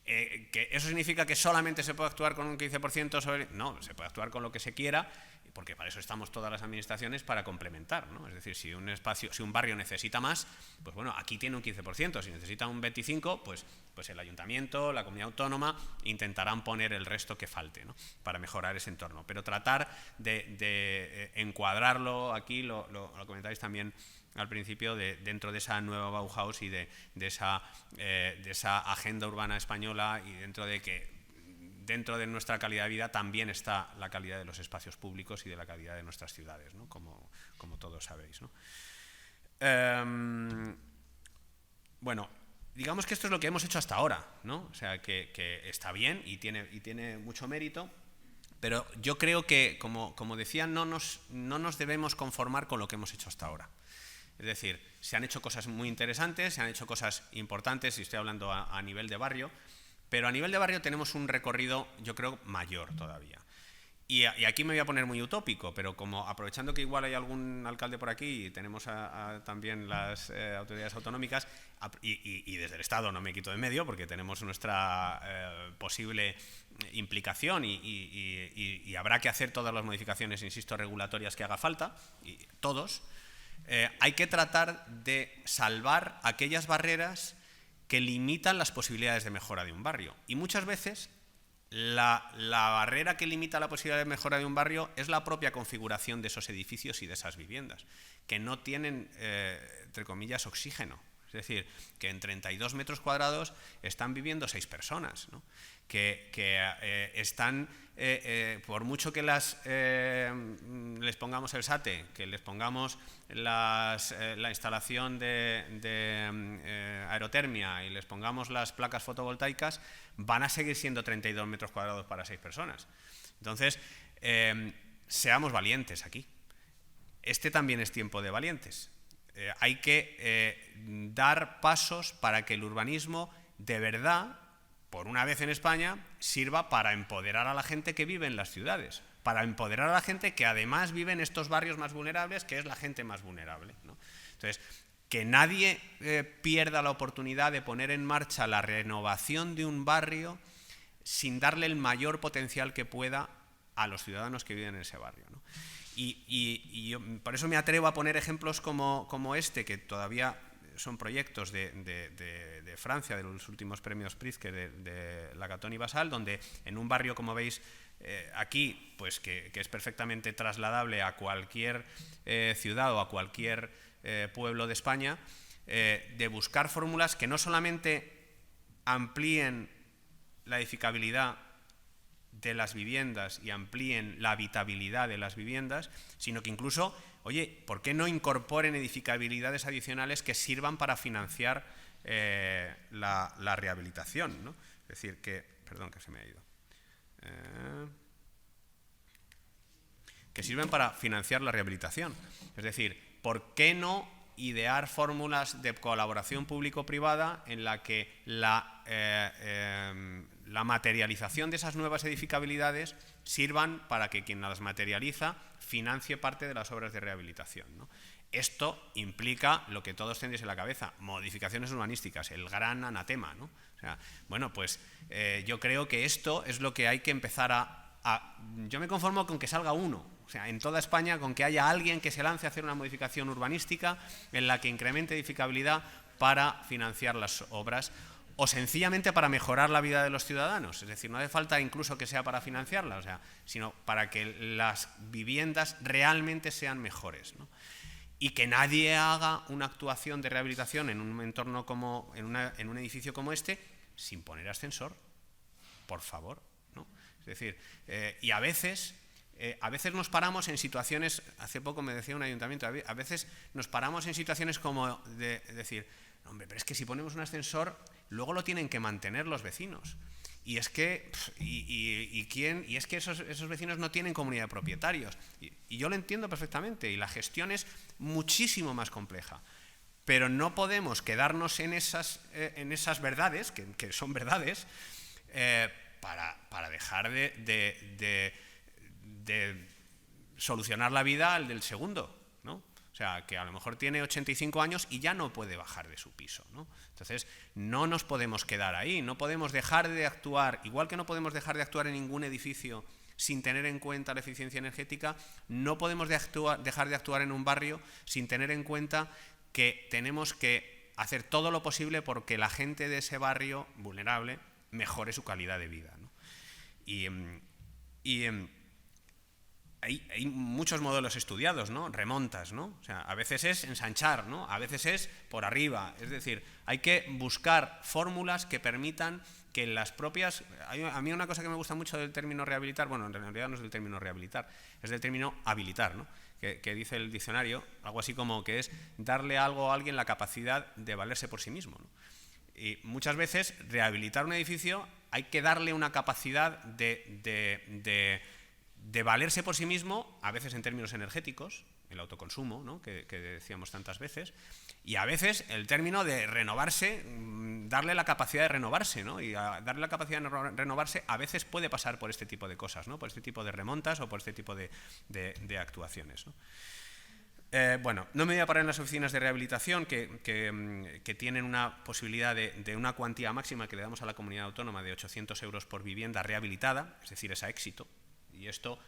Speaker 1: ¿Que eso significa que solamente se puede actuar con un 15% sobre...? No, se puede actuar con lo que se quiera, porque para eso estamos todas las administraciones, para complementar, ¿no? Es decir, si un barrio necesita más, pues bueno, aquí tiene un 15%, si necesita un 25%, pues el ayuntamiento, la comunidad autónoma intentarán poner el resto que falte, ¿no?, para mejorar ese entorno. Pero tratar de encuadrarlo aquí, lo comentáis también al principio, dentro de esa nueva Bauhaus y de esa agenda urbana española, y dentro de nuestra calidad de vida también está la calidad de los espacios públicos y de la calidad de nuestras ciudades, ¿no?, como todos sabéis, ¿no? Bueno, digamos que esto es lo que hemos hecho hasta ahora, ¿no? O sea, que está bien y tiene mucho mérito, pero yo creo que, como decía, no nos debemos conformar con lo que hemos hecho hasta ahora. Es decir, se han hecho cosas muy interesantes, se han hecho cosas importantes, y estoy hablando a nivel de barrio, pero a nivel de barrio tenemos un recorrido, yo creo, mayor todavía. Y aquí me voy a poner muy utópico, pero aprovechando que igual hay algún alcalde por aquí, y tenemos también las autoridades autonómicas, y desde el Estado no me quito de medio, porque tenemos nuestra posible implicación, y habrá que hacer todas las modificaciones, insisto, regulatorias que haga falta, y todos. Hay que tratar de salvar aquellas barreras que limitan las posibilidades de mejora de un barrio. Y muchas veces la barrera que limita la posibilidad de mejora de un barrio es la propia configuración de esos edificios y de esas viviendas, que no tienen, entre comillas, oxígeno. Es decir, que en 32 metros cuadrados están viviendo 6 personas, ¿no? Que están, por mucho que les pongamos el SATE, que les pongamos la instalación de aerotermia y les pongamos las placas fotovoltaicas, van a seguir siendo 32 metros cuadrados para 6 personas. Entonces, seamos valientes aquí. Este también es tiempo de valientes. Hay que dar pasos para que el urbanismo, de verdad, por una vez en España, sirva para empoderar a la gente que vive en las ciudades, para empoderar a la gente que además vive en estos barrios más vulnerables, que es la gente más vulnerable, ¿no? Entonces, que nadie pierda la oportunidad de poner en marcha la renovación de un barrio sin darle el mayor potencial que pueda a los ciudadanos que viven en ese barrio, ¿no? Y yo por eso me atrevo a poner ejemplos como este, que todavía son proyectos de Francia, de los últimos premios Pritzker de Lacaton y Basal, donde en un barrio, como veis aquí, pues que es perfectamente trasladable a cualquier ciudad o a cualquier pueblo de España, de buscar fórmulas que no solamente amplíen la edificabilidad de las viviendas y amplíen la habitabilidad de las viviendas, sino que incluso, oye, ¿por qué no incorporen edificabilidades adicionales que sirvan para financiar la rehabilitación, ¿no? Es decir, perdón, que se me ha ido. Que sirven para financiar la rehabilitación. Es decir, ¿por qué no idear fórmulas de colaboración público-privada en la que la materialización de esas nuevas edificabilidades sirvan para que quien las materializa financie parte de las obras de rehabilitación, ¿no? Esto implica lo que todos tendréis en la cabeza: modificaciones urbanísticas, el gran anatema, ¿no? O sea, bueno, pues yo creo que esto es lo que hay que empezar yo me conformo con que salga uno. O sea, en toda España, con que haya alguien que se lance a hacer una modificación urbanística en la que incremente edificabilidad para financiar las obras, o sencillamente para mejorar la vida de los ciudadanos. Es decir, no hace falta incluso que sea para financiarla, o sea, sino para que las viviendas realmente sean mejores, ¿no? Y que nadie haga una actuación de rehabilitación en un entorno en un edificio como este sin poner ascensor, por favor, ¿no? Es decir, y a veces nos paramos en situaciones, hace poco me decía un ayuntamiento, a veces nos paramos en situaciones como de decir, hombre, pero es que si ponemos un ascensor, luego lo tienen que mantener los vecinos. Y es que, es que esos vecinos no tienen comunidad de propietarios. Y yo lo entiendo perfectamente, y la gestión es muchísimo más compleja. Pero no podemos quedarnos en esas verdades, que son verdades, para dejar de solucionar la vida al del segundo, ¿no? O sea, que a lo mejor tiene 85 años y ya no puede bajar de su piso, ¿no? Entonces, no nos podemos quedar ahí, no podemos dejar de actuar, igual que no podemos dejar de actuar en ningún edificio sin tener en cuenta la eficiencia energética, no podemos dejar de actuar en un barrio sin tener en cuenta que tenemos que hacer todo lo posible porque la gente de ese barrio vulnerable mejore su calidad de vida, ¿no? Hay muchos modelos estudiados, ¿no? Remontas, ¿no? O sea, a veces es ensanchar, ¿no? A veces es por arriba. Es decir, hay que buscar fórmulas que permitan que las propias... A mí una cosa que me gusta mucho del término rehabilitar, bueno, en realidad no es del término rehabilitar, es del término habilitar, ¿no? Que dice el diccionario, algo así como que es darle algo a alguien la capacidad de valerse por sí mismo, ¿no? Y muchas veces rehabilitar un edificio hay que darle una capacidad de valerse por sí mismo, a veces en términos energéticos, el autoconsumo, ¿no? que decíamos tantas veces, y a veces el término de renovarse, darle la capacidad de renovarse, ¿no? Y darle la capacidad de renovarse a veces puede pasar por este tipo de cosas, ¿no? Por este tipo de remontas o por este tipo de actuaciones, ¿no? Bueno, no me voy a parar en las oficinas de rehabilitación que tienen una posibilidad de una cuantía máxima que le damos a la comunidad autónoma de 800 euros por vivienda rehabilitada, es decir, es a éxito. Y esto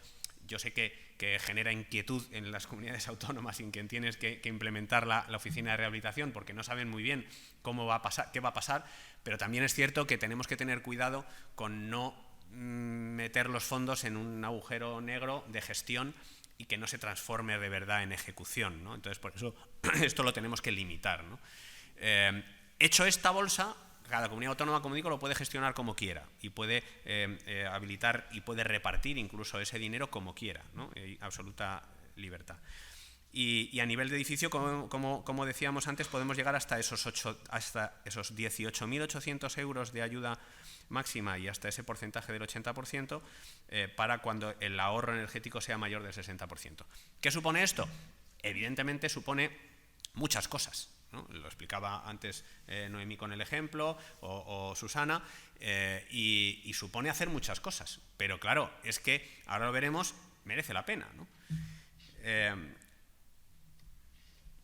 Speaker 1: yo sé que genera inquietud en las comunidades autónomas en que tienes que implementar la oficina de rehabilitación porque no saben muy bien cómo va a pasar, qué va a pasar, pero también es cierto que tenemos que tener cuidado con no meter los fondos en un agujero negro de gestión y que no se transforme de verdad en ejecución, ¿no? Entonces, por eso esto lo tenemos que limitar, ¿no? Hecho esta bolsa, cada comunidad autónoma, como digo, lo puede gestionar como quiera y puede habilitar y puede repartir incluso ese dinero como quiera, ¿no? Hay absoluta libertad. Y a nivel de edificio, como decíamos antes, podemos llegar hasta esos 18.800 euros de ayuda máxima y hasta ese porcentaje del 80% para cuando el ahorro energético sea mayor del 60%. ¿Qué supone esto? Evidentemente supone muchas cosas, ¿no? Lo explicaba antes Noemí con el ejemplo o Susana, y supone hacer muchas cosas, pero claro, es que, ahora lo veremos, merece la pena, ¿no?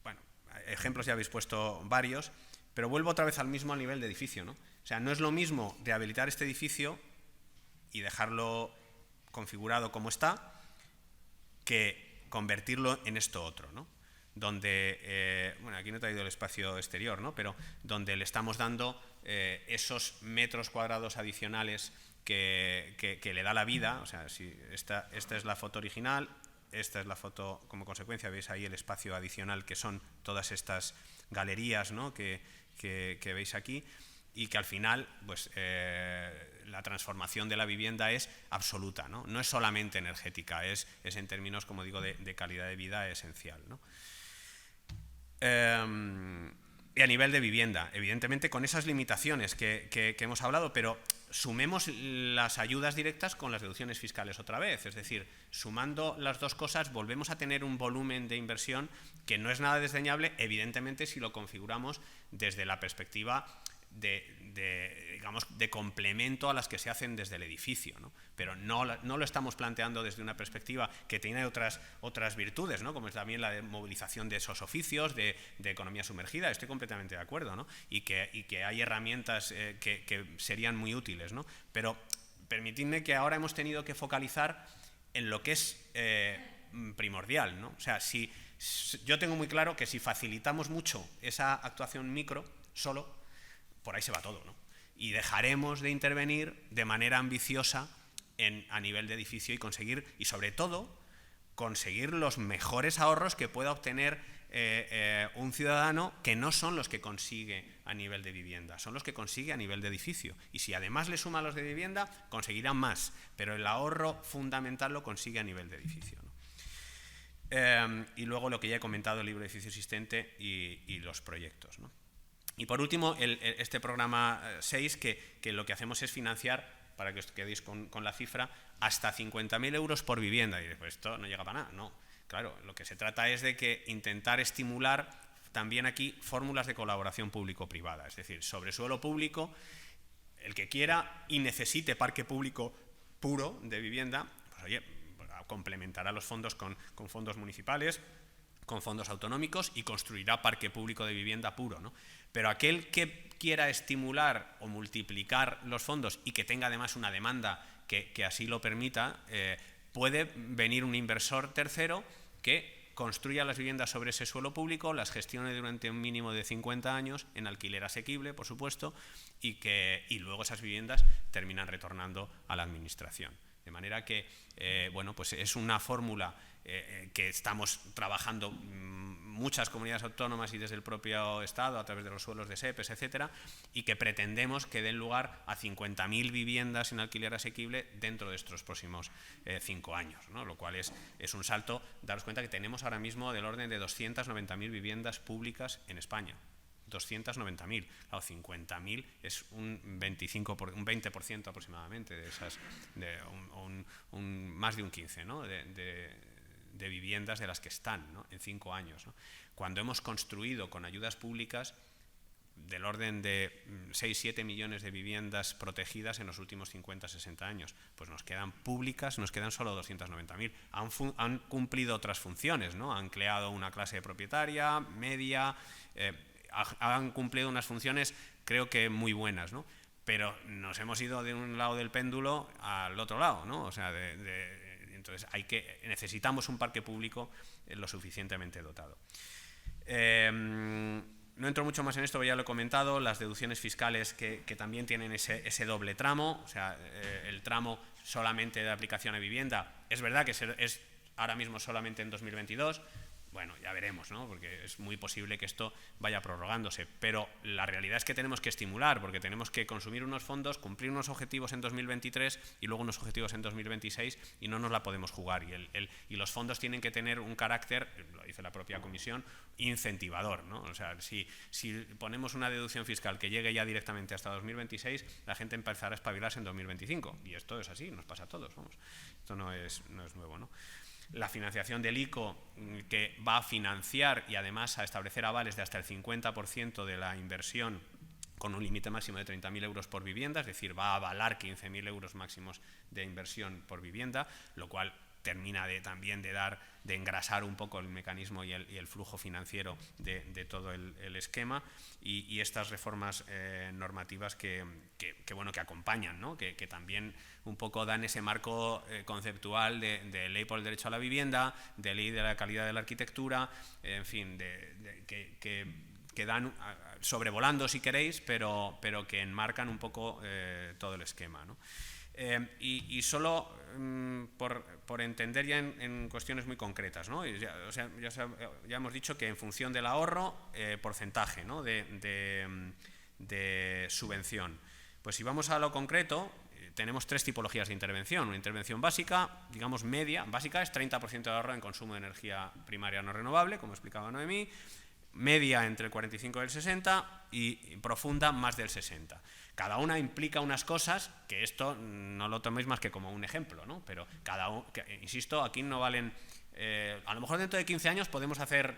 Speaker 1: Bueno, ejemplos ya habéis puesto varios, pero vuelvo otra vez al mismo a nivel de edificio, ¿no? O sea, no es lo mismo rehabilitar este edificio y dejarlo configurado como está que convertirlo en esto otro, ¿no? Donde, bueno, aquí no he traído el espacio exterior, ¿no? Pero donde le estamos dando esos metros cuadrados adicionales que le da la vida. O sea, si esta es la foto original, esta es la foto como consecuencia, veis ahí el espacio adicional que son todas estas galerías, ¿no? que veis aquí, y que al final pues, la transformación de la vivienda es absoluta, ¿no? No es solamente energética, es en términos, como digo, de calidad de vida esencial, ¿no? Y a nivel de vivienda, evidentemente con esas limitaciones que hemos hablado, pero sumemos las ayudas directas con las deducciones fiscales otra vez, es decir, sumando las dos cosas volvemos a tener un volumen de inversión que no es nada desdeñable, evidentemente si lo configuramos desde la perspectiva digamos, de complemento a las que se hacen desde el edificio, ¿no? Pero no lo estamos planteando desde una perspectiva que tiene otras virtudes, ¿no? Como es también la de movilización de esos oficios, de economía sumergida, estoy completamente de acuerdo, ¿no? Y que hay herramientas que serían muy útiles, ¿no? Pero permitidme que ahora hemos tenido que focalizar en lo que es primordial, ¿no? O sea, yo tengo muy claro que si facilitamos mucho esa actuación micro, solo, por ahí se va todo, ¿no? Y dejaremos de intervenir de manera ambiciosa a nivel de edificio y conseguir, y sobre todo, conseguir los mejores ahorros que pueda obtener un ciudadano, que no son los que consigue a nivel de vivienda, son los que consigue a nivel de edificio. Y si además le suma los de vivienda, conseguirá más, pero el ahorro fundamental lo consigue a nivel de edificio, ¿no? Y luego lo que ya he comentado, el libro de edificio existente y los proyectos, ¿no? Y por último, este programa 6, que lo que hacemos es financiar, para que os quedéis con la cifra, hasta 50.000 euros por vivienda. Y pues esto no llega para nada, no. Claro, lo que se trata es de intentar estimular también aquí fórmulas de colaboración público-privada. Es decir, sobre suelo público, el que quiera y necesite parque público puro de vivienda, pues oye, complementará los fondos con fondos municipales, con fondos autonómicos y construirá parque público de vivienda puro, ¿no? Pero aquel que quiera estimular o multiplicar los fondos y que tenga además una demanda que así lo permita, puede venir un inversor tercero que construya las viviendas sobre ese suelo público, las gestione durante un mínimo de 50 años en alquiler asequible, por supuesto, y luego esas viviendas terminan retornando a la administración. De manera que, bueno, pues es una fórmula que estamos trabajando muchas comunidades autónomas y desde el propio Estado a través de los suelos de SEPES, etcétera, y que pretendemos que den lugar a 50.000 viviendas en alquiler asequible dentro de estos próximos 5 años, ¿no? Lo cual es un salto. Daros cuenta que tenemos ahora mismo del orden de 290.000 viviendas públicas en España. 290.000, claro, 50.000 es un 20% aproximadamente de esas, más de un 15%, ¿no? de viviendas de las que están, ¿no? En 5 años, ¿no? Cuando hemos construido con ayudas públicas del orden de 6-7 millones de viviendas protegidas en los últimos 50-60 años, pues nos quedan públicas, nos quedan solo 290.000. Han cumplido otras funciones, ¿no? Han creado una clase propietaria, media, han cumplido unas funciones creo que muy buenas, ¿no? Pero nos hemos ido de un lado del péndulo al otro lado, ¿no? O sea, entonces necesitamos un parque público lo suficientemente dotado. No entro mucho más en esto, ya lo he comentado, las deducciones fiscales que también tienen ese doble tramo, o sea, el tramo solamente de aplicación a vivienda, es verdad que es ahora mismo solamente en 2022, bueno, ya veremos, ¿no? Porque es muy posible que esto vaya prorrogándose, pero la realidad es que tenemos que estimular, porque tenemos que consumir unos fondos, cumplir unos objetivos en 2023 y luego unos objetivos en 2026 y no nos la podemos jugar. Y los fondos tienen que tener un carácter, lo dice la propia Comisión, incentivador, ¿no? O sea, si ponemos una deducción fiscal que llegue ya directamente hasta 2026, la gente empezará a espabilarse en 2025. Y esto es así, nos pasa a todos, vamos. Esto no es nuevo, ¿no? La financiación del ICO, que va a financiar y además a establecer avales de hasta el 50% de la inversión con un límite máximo de 30.000 euros por vivienda, es decir, va a avalar 15.000 euros máximos de inversión por vivienda, lo cual termina también de engrasar un poco el mecanismo y el flujo financiero de todo el esquema y estas reformas normativas que acompañan, ¿no? que también un poco dan ese marco conceptual de ley por el derecho a la vivienda, de ley de la calidad de la arquitectura, en fin, que dan sobrevolando si queréis, pero que enmarcan un poco todo el esquema, ¿no? Y solo por entender ya en cuestiones muy concretas, ¿no? Ya hemos dicho que en función del ahorro, porcentaje, ¿no? de subvención. Pues si vamos a lo concreto, tenemos 3 tipologías de intervención. Una intervención básica, digamos media, básica es 30% de ahorro en consumo de energía primaria no renovable, como explicaba Noemí, media entre el 45 y el 60 y profunda más del 60. Cada una implica unas cosas que esto no lo toméis más que como un ejemplo, ¿no? Pero insisto, aquí no valen... a lo mejor dentro de 15 años podemos hacer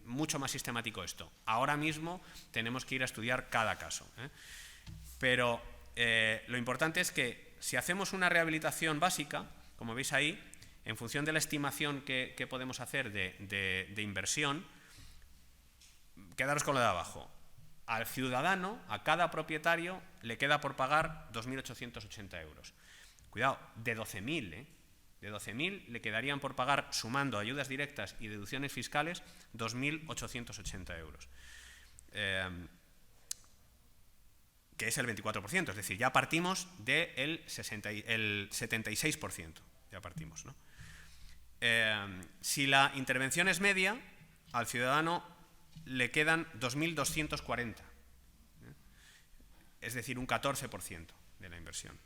Speaker 1: mucho más sistemático esto. Ahora mismo tenemos que ir a estudiar cada caso, ¿eh? Pero lo importante es que si hacemos una rehabilitación básica, como veis ahí, en función de la estimación que podemos hacer de inversión, quedaros con lo de abajo. Al ciudadano, a cada propietario, le queda por pagar 2.880 euros. Cuidado, de 12.000, ¿eh? De 12.000 le quedarían por pagar, sumando ayudas directas y deducciones fiscales, 2.880 euros. Que es el 24%, es decir, ya partimos del 76%. Ya partimos, ¿no? Si la intervención es media, al ciudadano le quedan 2.240, es decir, un 14% de la inversión.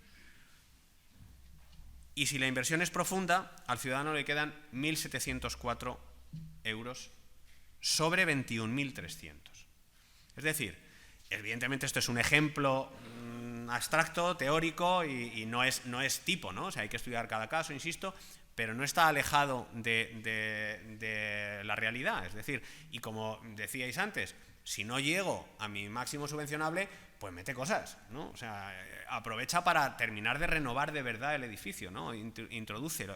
Speaker 1: Y si la inversión es profunda, al ciudadano le quedan 1.704 euros sobre 21.300. Es decir, evidentemente esto es un ejemplo abstracto, teórico y no es tipo, ¿no? O sea, hay que estudiar cada caso, insisto, pero no está alejado de la realidad. Es decir, y como decíais antes, si no llego a mi máximo subvencionable, pues mete cosas, ¿no? O sea, aprovecha para terminar de renovar de verdad el edificio, ¿no? Introduce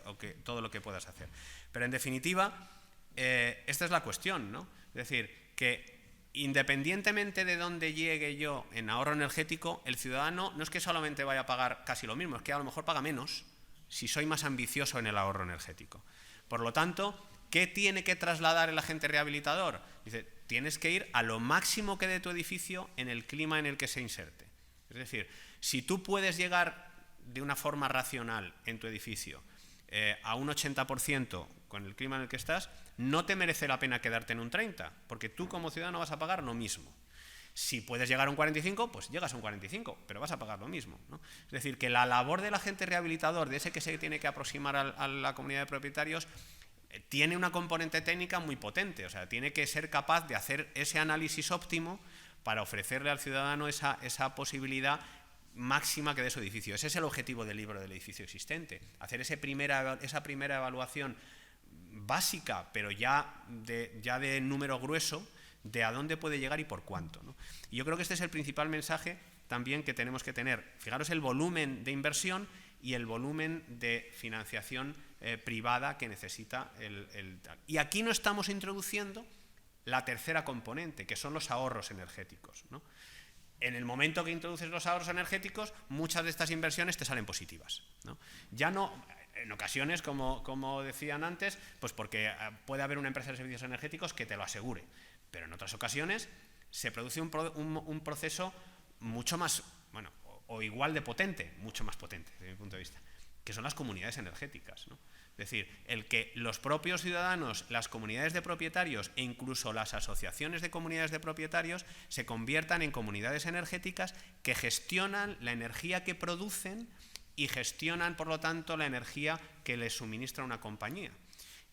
Speaker 1: todo lo que puedas hacer. Pero en definitiva, esta es la cuestión, ¿no? Es decir, que independientemente de dónde llegue yo en ahorro energético, el ciudadano no es que solamente vaya a pagar casi lo mismo, es que a lo mejor paga menos si soy más ambicioso en el ahorro energético. Por lo tanto, ¿qué tiene que trasladar el agente rehabilitador? Dice, tienes que ir a lo máximo que dé tu edificio en el clima en el que se inserte. Es decir, si tú puedes llegar de una forma racional en tu edificio a un 80% con el clima en el que estás, no te merece la pena quedarte en un 30%, porque tú como ciudadano vas a pagar lo mismo. Si puedes llegar a un 45, pues llegas a un 45, pero vas a pagar lo mismo, ¿no? Es decir, que la labor del agente rehabilitador, de ese que se tiene que aproximar a la comunidad de propietarios, tiene una componente técnica muy potente, o sea, tiene que ser capaz de hacer ese análisis óptimo para ofrecerle al ciudadano esa posibilidad máxima que dé su edificio. Ese es el objetivo del libro del edificio existente, hacer esa primera evaluación básica, pero ya de número grueso, de a dónde puede llegar y por cuánto, ¿no? Y yo creo que este es el principal mensaje también que tenemos que tener. Fijaros el volumen de inversión y el volumen de financiación privada que necesita Y aquí no estamos introduciendo la tercera componente, que son los ahorros energéticos, ¿no? En el momento que introduces los ahorros energéticos, muchas de estas inversiones te salen positivas, ¿no? Ya no, en ocasiones, como decían antes, pues porque puede haber una empresa de servicios energéticos que te lo asegure, pero en otras ocasiones se produce un proceso mucho más, bueno, o igual de potente, mucho más potente desde mi punto de vista, que son las comunidades energéticas, ¿no? Es decir, el que los propios ciudadanos, las comunidades de propietarios e incluso las asociaciones de comunidades de propietarios se conviertan en comunidades energéticas que gestionan la energía que producen y gestionan, por lo tanto, la energía que les suministra una compañía.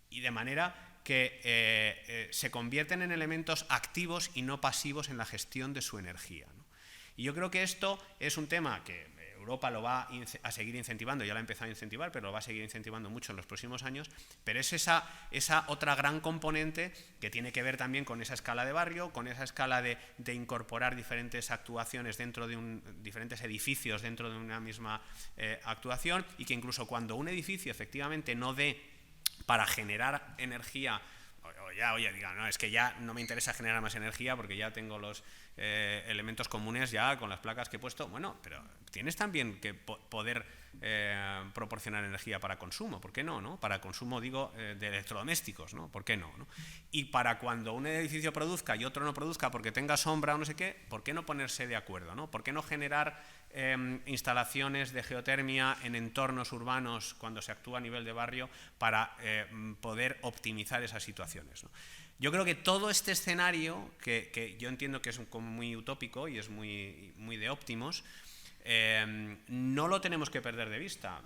Speaker 1: Y de manera que se convierten en elementos activos y no pasivos en la gestión de su energía, ¿no? Y yo creo que esto es un tema que Europa lo va a seguir incentivando, ya lo ha empezado a incentivar, pero lo va a seguir incentivando mucho en los próximos años, pero es esa otra gran componente que tiene que ver también con esa escala de barrio, con esa escala de incorporar diferentes actuaciones dentro de diferentes edificios dentro de una misma actuación, y que incluso cuando un edificio efectivamente no dé para generar energía, diga, no, es que ya no me interesa generar más energía porque ya tengo los elementos comunes ya con las placas que he puesto. Bueno, pero tienes también que poder proporcionar energía para consumo, ¿por qué no, no? Para consumo, digo, de electrodomésticos, ¿no? ¿Por qué no, no? Y para cuando un edificio produzca y otro no produzca porque tenga sombra o no sé qué, ¿por qué no ponerse de acuerdo, ¿no? ¿Por qué no generar instalaciones de geotermia en entornos urbanos cuando se actúa a nivel de barrio para poder optimizar esas situaciones, ¿no? Yo creo que todo este escenario, que yo entiendo que es como muy utópico y es muy de óptimos, no lo tenemos que perder de vista.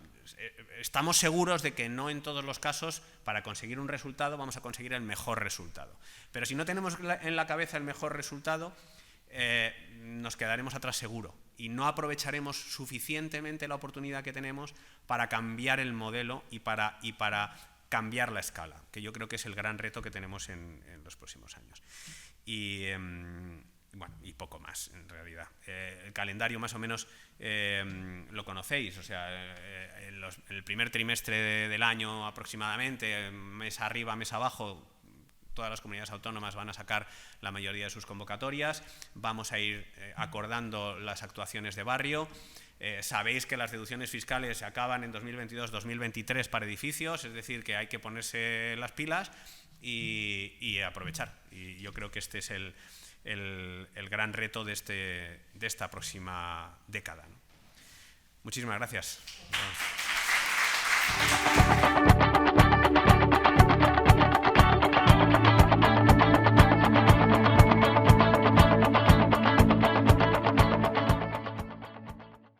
Speaker 1: Estamos seguros de que no en todos los casos, para conseguir un resultado, vamos a conseguir el mejor resultado. Pero si no tenemos en la cabeza el mejor resultado, nos quedaremos atrás seguro y no aprovecharemos suficientemente la oportunidad que tenemos para cambiar el modelo y para cambiar la escala, que yo creo que es el gran reto que tenemos en los próximos años. Y bueno, y poco más en realidad. El calendario más o menos lo conocéis, o sea, el primer trimestre del año aproximadamente, mes arriba, mes abajo, todas las comunidades autónomas van a sacar la mayoría de sus convocatorias, vamos a ir acordando las actuaciones de barrio. Sabéis que las deducciones fiscales se acaban en 2022-2023 para edificios, es decir, que hay que ponerse las pilas y aprovechar. Y yo creo que este es el gran reto de esta próxima década, ¿no? Muchísimas gracias.